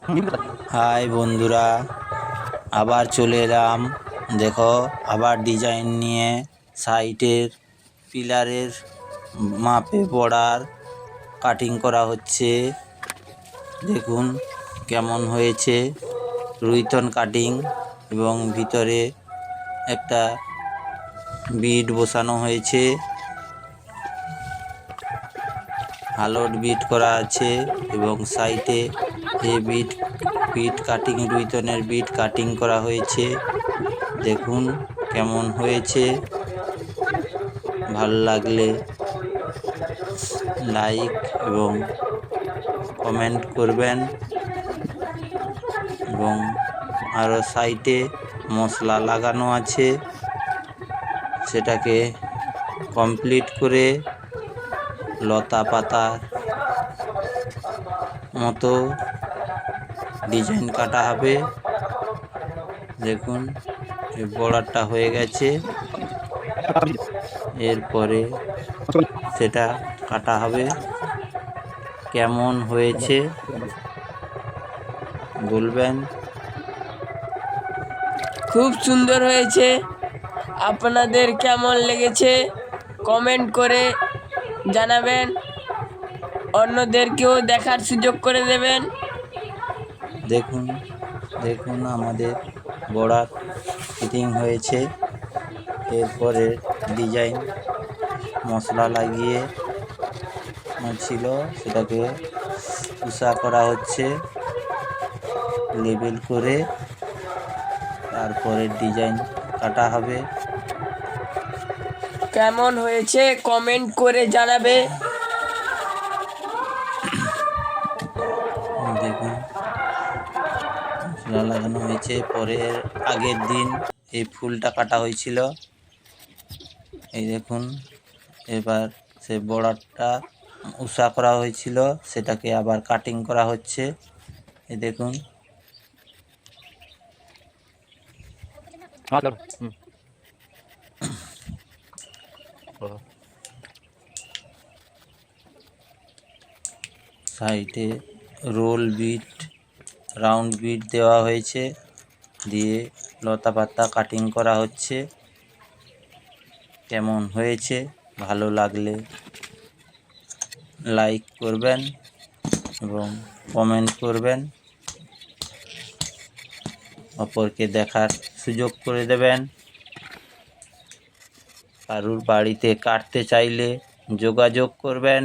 High বন্ধুরা, আবার চলে এলাম। দেখো, আবার ডিজাইন নিয়ে সাইটের পিলারের মাপে বর্ডার কাটিং করা হচ্ছে। দেখুন কেমন হয়েছে। রুইতন কাটিং এবং ভিতরে একটা বিট বসানো হয়েছে, হালট বিট করা আছে এবং সাইটে যে বিট কাটিং, রুইতনের বিট কাটিং করা হয়েছে। দেখুন কেমন হয়েছে। ভালো লাগলে লাইক এবং কমেন্ট করবেন। এবং আরও সাইটে মশলা লাগানো আছে, সেটাকে কমপ্লিট করে লতা পাতার মতো ডিজাইন কাটা হবে। দেখুন এই বর্ডারটা হয়ে গেছে, এরপরে সেটা কাটা হবে। কেমন হয়েছে বলবেন। খুব সুন্দর হয়েছে। আপনাদের কেমন লেগেছে কমেন্ট করে জানাবেন, অন্যদেরকেও দেখার সুযোগ করে দেবেন। দেখুন দেখুন আমাদের বর্ডার ফিটিং হয়েছে। এরপরে ডিজাইন মশলা লাগিয়ে ছিল, সেটাকে উষা করা হচ্ছে লেবেল করে। তারপরে ডিজাইন কাটা হবে। কেমন হয়েছে কমেন্ট করে জানাবে। দেখুন মশলা লাগানো হয়েছে। পরের আগের দিন এই ফুলটা কাটা হয়েছিল। এই দেখুন, এবার সে বর্ডারটা উষা করা হয়েছিল, সেটাকে আবার কাটিং করা হচ্ছে। এই দেখুন সাইডে রোল বিট, রাউন্ড বিট দেওয়া হয়েছে, দিয়ে লতা পাতা কাটিং করা হচ্ছে। কেমন হয়েছে ভালো লাগলে লাইক করবেন এবং কমেন্ট করবেন, অপরকে দেখার সুযোগ করে দেবেন। কারুর বাড়িতে কাটতে চাইলে যোগাযোগ করবেন।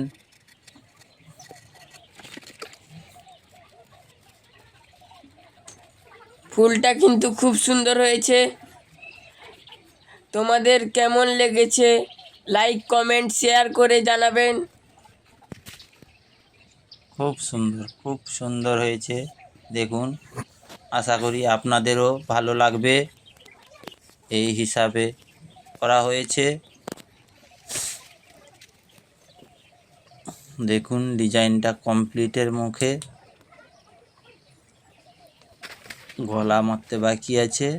ফুলটা কিন্তু খুব সুন্দর হয়েছে। তোমাদের কেমন লেগেছে লাইক কমেন্ট শেয়ার করে জানাবেন। খুব সুন্দর হয়েছে। দেখুন, আশা করি আপনাদেরও ভালো লাগবে। এই হিসাবে করা হয়েছে। দেখুন ডিজাইনটা কমপ্লিটের মুখে, গলা মারতে বাকি আছে।